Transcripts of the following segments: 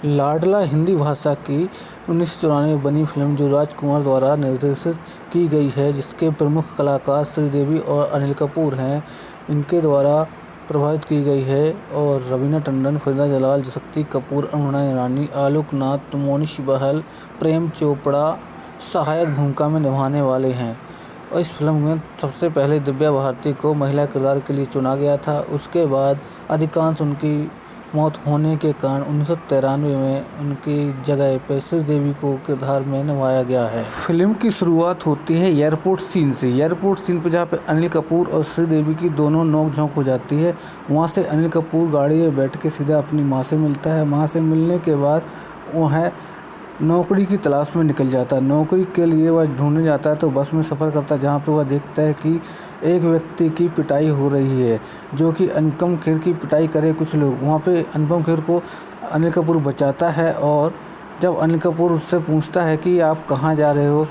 लाडला हिंदी भाषा की 1994 में बनी फिल्म जो राजकुमार द्वारा निर्देशित की गई है, जिसके प्रमुख कलाकार श्रीदेवी और अनिल कपूर हैं। इनके द्वारा प्रभावित की गई है और रवीना टंडन, फरीदा जलाल, शक्ति कपूर, अरुणा ईरानी, आलोक नाथ, मोनिश बहल, प्रेम चोपड़ा सहायक भूमिका में निभाने वाले हैं। और इस फिल्म में सबसे पहले दिव्या भारती को महिला किरदार के लिए चुना गया था। उसके बाद अधिकांश उनकी मौत होने के कारण 1993 में उनकी जगह पर श्रीदेवी को किरदार में निभाया गया है। फिल्म की शुरुआत होती है एयरपोर्ट सीन से। एयरपोर्ट सीन पर जहाँ पे अनिल कपूर और श्रीदेवी की दोनों नोक-झोंक हो जाती है। वहाँ से अनिल कपूर गाड़ी में बैठ के सीधा अपनी माँ से मिलता है। माँ से मिलने के बाद वह नौकरी की तलाश में निकल जाता है। नौकरी के लिए वह ढूंढने जाता है तो बस में सफ़र करता है, जहाँ पे वह देखता है कि एक व्यक्ति की पिटाई हो रही है, जो कि अनुपम खेर की पिटाई करे कुछ लोग। वहाँ पे अनुपम खेर को अनिल कपूर बचाता है और जब अनिल कपूर उससे पूछता है कि आप कहाँ जा रहे हो,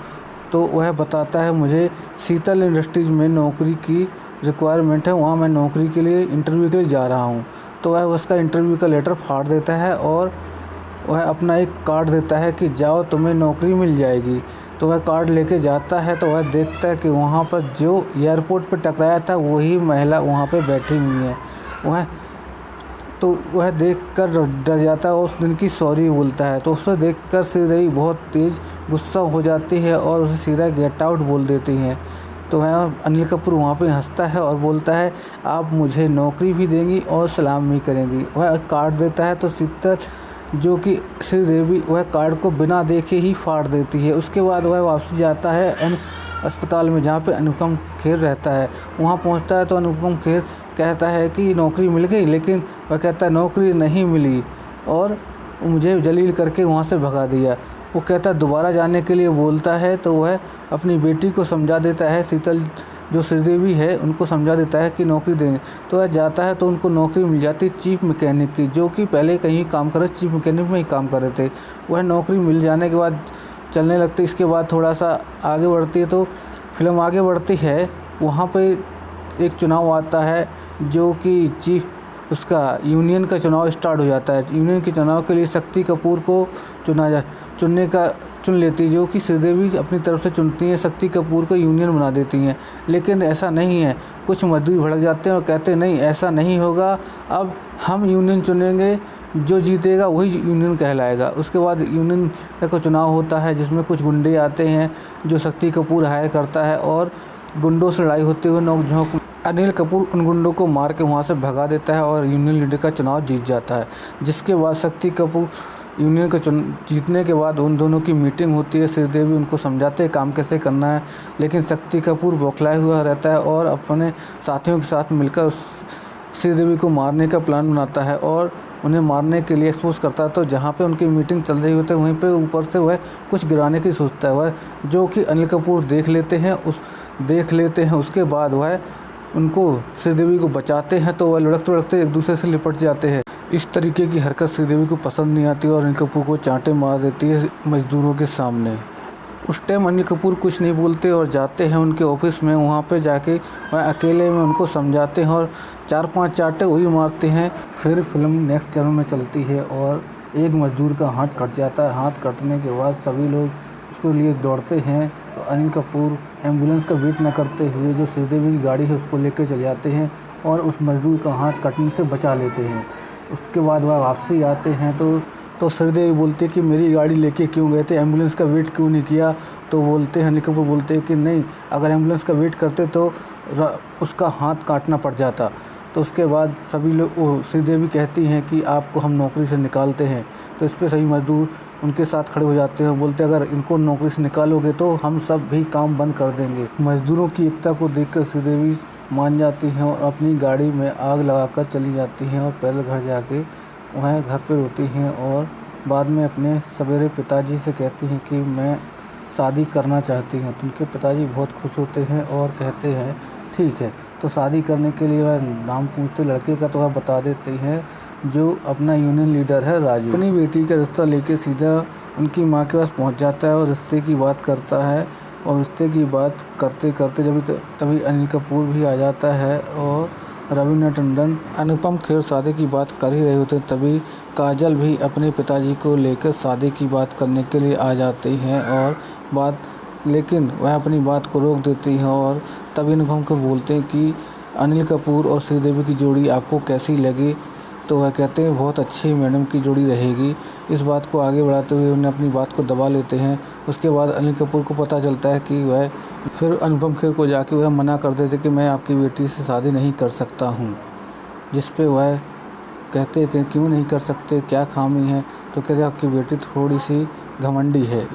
तो वह बताता है मुझे शीतल इंडस्ट्रीज़ में नौकरी की रिक्वायरमेंट है, वहाँ मैं नौकरी के लिए इंटरव्यू के लिए जा रहा हूँ। तो वह उसका इंटरव्यू का लेटर फाड़ देता है और वह अपना एक कार्ड देता है कि जाओ तुम्हें नौकरी मिल जाएगी। तो वह कार्ड लेके जाता है तो वह देखता है कि वहाँ पर जो एयरपोर्ट पर टकराया था वही महिला वहाँ पे बैठी हुई है। वह देखकर डर जाता है और उस दिन की सॉरी बोलता है। तो उसे देखकर श्रीदेवी बहुत तेज़ गुस्सा हो जाती है और उसे सीधा गेट आउट बोल देती हैं। तो वह अनिल कपूर वहाँ पे हंसता है और बोलता है आप मुझे नौकरी भी देंगी और सलाम भी करेंगी। वह कार्ड देता है तो शीतल, जो कि श्रीदेवी, वह कार्ड को बिना देखे ही फाड़ देती है। उसके बाद वह वापसी जाता है अस्पताल में, जहाँ पे अनुपम खेर रहता है। वहाँ पहुँचता है तो अनुपम खेर कहता है कि नौकरी मिल गई, लेकिन वह कहता है नौकरी नहीं मिली और मुझे जलील करके वहाँ से भगा दिया। वो कहता है दोबारा जाने के लिए बोलता है तो वह अपनी बेटी को समझा देता है, शीतल जो श्रीदेवी है उनको समझा देता है कि नौकरी देने। तो वह जाता है तो उनको नौकरी मिल जाती है चीफ मैकेनिक की, जो कि पहले कहीं काम कर रहे, चीफ मैकेनिक में ही काम कर रहे थे। वह नौकरी मिल जाने के बाद चलने लगती। इसके बाद थोड़ा सा आगे बढ़ती है तो फिल्म आगे बढ़ती है। वहाँ पे एक चुनाव आता है, जो कि उसका यूनियन का चुनाव स्टार्ट हो जाता है। यूनियन के चुनाव के लिए शक्ति कपूर को चुन लेती है, जो कि श्रीदेवी अपनी तरफ से चुनती हैं। शक्ति कपूर को यूनियन बना देती हैं, लेकिन ऐसा नहीं है। कुछ मजदूर भड़क जाते हैं और कहते हैं नहीं ऐसा नहीं होगा, अब हम यूनियन चुनेंगे, जो जीतेगा वही यूनियन कहलाएगा। उसके बाद यूनियन का चुनाव होता है, जिसमें कुछ गुंडे आते हैं जो शक्ति कपूर हायर करता है और गुंडों से लड़ाई होते हुए नोक-झोंक अनिल कपूर उन गुंडों को मार के वहाँ से भगा देता है और यूनियन लीडर का चुनाव जीत जाता है। जिसके बाद शक्ति कपूर यूनियन का जीतने के बाद उन दोनों की मीटिंग होती है। श्रीदेवी उनको समझाते हैं काम कैसे करना है, लेकिन शक्ति कपूर बौखलाया हुआ रहता है और अपने साथियों के साथ मिलकर श्रीदेवी को मारने का प्लान बनाता है और उन्हें मारने के लिए एक्सपोज करता है। तो जहाँ पे उनकी मीटिंग चल रही होती है वहीं पे ऊपर से वह कुछ गिराने की सोचता है, वह जो कि अनिल कपूर देख लेते हैं। उसके बाद वह उनको श्रीदेवी को बचाते हैं तो वह लुढ़कते लुढ़कते एक दूसरे से लिपट जाते हैं। इस तरीके की हरकत श्रीदेवी को पसंद नहीं आती और अनिल कपूर को चांटे मार देती है मजदूरों के सामने। उस टाइम अनिल कपूर कुछ नहीं बोलते और जाते हैं उनके ऑफिस में। वहाँ पे जाके वह अकेले में उनको समझाते हैं और 4-5 चांटे वही मारते हैं। फिर फिल्म नेक्स्ट चरण में चलती है और एक मजदूर का हाथ कट जाता है। हाथ कटने के बाद सभी लोग उसके लिए दौड़ते हैं तो अनिल कपूर एम्बुलेंस का वेट न करते हुए जो श्रीदेवी की गाड़ी है उसको लेकर चले जाते हैं और उस मजदूर का हाथ कटने से बचा लेते हैं। उसके बाद वह वापसी आते हैं तो श्रीदेवी बोलती है कि मेरी गाड़ी लेके क्यों गए थे, एम्बुलेंस का वेट क्यों नहीं किया। तो बोलते हैं अनिल कपूर बोलते हैं कि नहीं, अगर एम्बुलेंस का वेट करते तो उसका हाथ काटना पड़ जाता। तो उसके बाद सभी लोग, श्रीदेवी कहती हैं कि आपको हम नौकरी से निकालते हैं। तो इस पर सभी मजदूर उनके साथ खड़े हो जाते हैं, बोलते हैं अगर इनको नौकरी से निकालोगे तो हम सब भी काम बंद कर देंगे। मजदूरों की एकता को देखकर श्रीदेवी मान जाती हैं और अपनी गाड़ी में आग लगाकर चली जाती हैं और पैदल घर जाके वह घर पर रोती हैं और बाद में अपने सवेरे पिताजी से कहती हैं कि मैं शादी करना चाहती हूँ। तो उनके पिताजी बहुत खुश होते हैं और कहते हैं ठीक है। तो शादी करने के लिए वह नाम पूछते लड़के का, तो वह बता देती हैं जो अपना यूनियन लीडर है राजू। अपनी बेटी का रिश्ता लेके सीधा उनकी माँ के पास पहुँच जाता है और रिश्ते की बात करता है। और रिश्ते की बात करते करते तभी अनिल कपूर भी आ जाता है और रवीना टंडन। अनुपम खेर शादी की बात कर ही रहे होते तभी काजल भी अपने पिताजी को लेकर शादी की बात करने के लिए आ जाती हैं और लेकिन वह अपनी बात को रोक देती हैं और तभी अनुपम को बोलते हैं कि अनिल कपूर और श्रीदेवी की जोड़ी आपको कैसी लगी। तो वह कहते हैं बहुत अच्छी मैडम की जोड़ी रहेगी। इस बात को आगे बढ़ाते हुए उन्हें अपनी बात को दबा लेते हैं। उसके बाद अनिल कपूर को पता चलता है कि वह फिर अनुपम खेर को जाके वह मना कर देते कि मैं आपकी बेटी से शादी नहीं कर सकता हूँ। जिस पे वह कहते हैं कि क्यों नहीं कर सकते, क्या खामी है। तो कहते आपकी बेटी थोड़ी सी घमंडी है,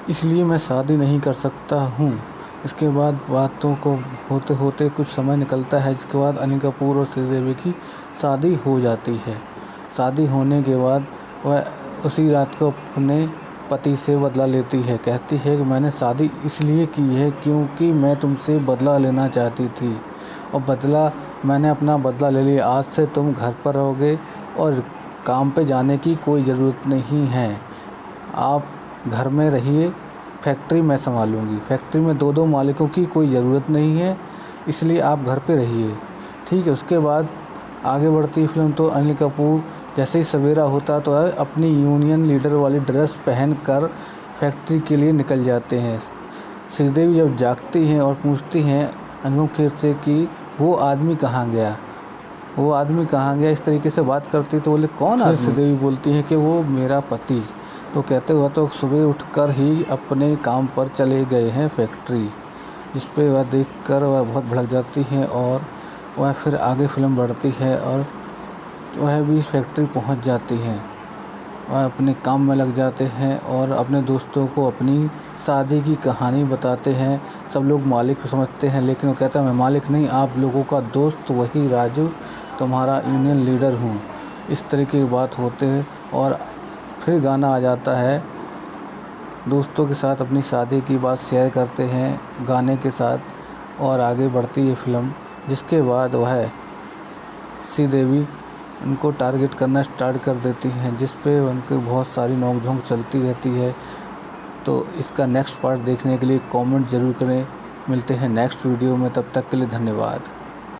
इसलिए मैं शादी नहीं कर सकता हूँ। इसके बाद बातों को होते होते कुछ समय निकलता है, जिसके बाद अनिल कपूर और श्रीदेवी की शादी हो जाती है। शादी होने के बाद वह उसी रात को अपने पति से बदला लेती है। कहती है कि मैंने शादी इसलिए की है क्योंकि मैं तुमसे बदला लेना चाहती थी और मैंने अपना बदला ले लिया। आज से तुम घर पर रहोगे और काम पे जाने की कोई ज़रूरत नहीं है। आप घर में रहिए, फैक्ट्री मैं संभालूंगी। फैक्ट्री में 2-2 मालिकों की कोई ज़रूरत नहीं है, इसलिए आप घर पे रहिए, ठीक है। उसके बाद आगे बढ़ती फिल्म तो अनिल कपूर जैसे ही सवेरा होता तो अपनी यूनियन लीडर वाली ड्रेस पहनकर फैक्ट्री के लिए निकल जाते हैं। श्रीदेवी जब जागती हैं और पूछती हैं अनुपम खेर से कि वो आदमी कहाँ गया, इस तरीके से बात करती तो बोले कौन आदमी। श्रीदेवी बोलती हैं कि वो मेरा पति। तो कहते हुए तो सुबह उठकर ही अपने काम पर चले गए हैं फैक्ट्री। जिस पे वह देखकर वह बहुत भड़क जाती हैं और वह फिर आगे फिल्म बढ़ती है और वह भी फैक्ट्री पहुंच जाती हैं। वह अपने काम में लग जाते हैं और अपने दोस्तों को अपनी शादी की कहानी बताते हैं। सब लोग मालिक समझते हैं, लेकिन वो कहता है मैं मालिक नहीं, आप लोगों का दोस्त वही राजू, तुम्हारा यूनियन लीडर हूँ। इस तरीके की बात होते हैं और फिर गाना आ जाता है। दोस्तों के साथ अपनी शादी की बात शेयर करते हैं गाने के साथ और आगे बढ़ती है फिल्म। जिसके बाद वह श्रीदेवी उनको टारगेट करना स्टार्ट कर देती हैं, जिस पे उनकी बहुत सारी नोक-झोंक चलती रहती है। तो इसका नेक्स्ट पार्ट देखने के लिए कमेंट ज़रूर करें। मिलते हैं नेक्स्ट वीडियो में, तब तक के लिए धन्यवाद।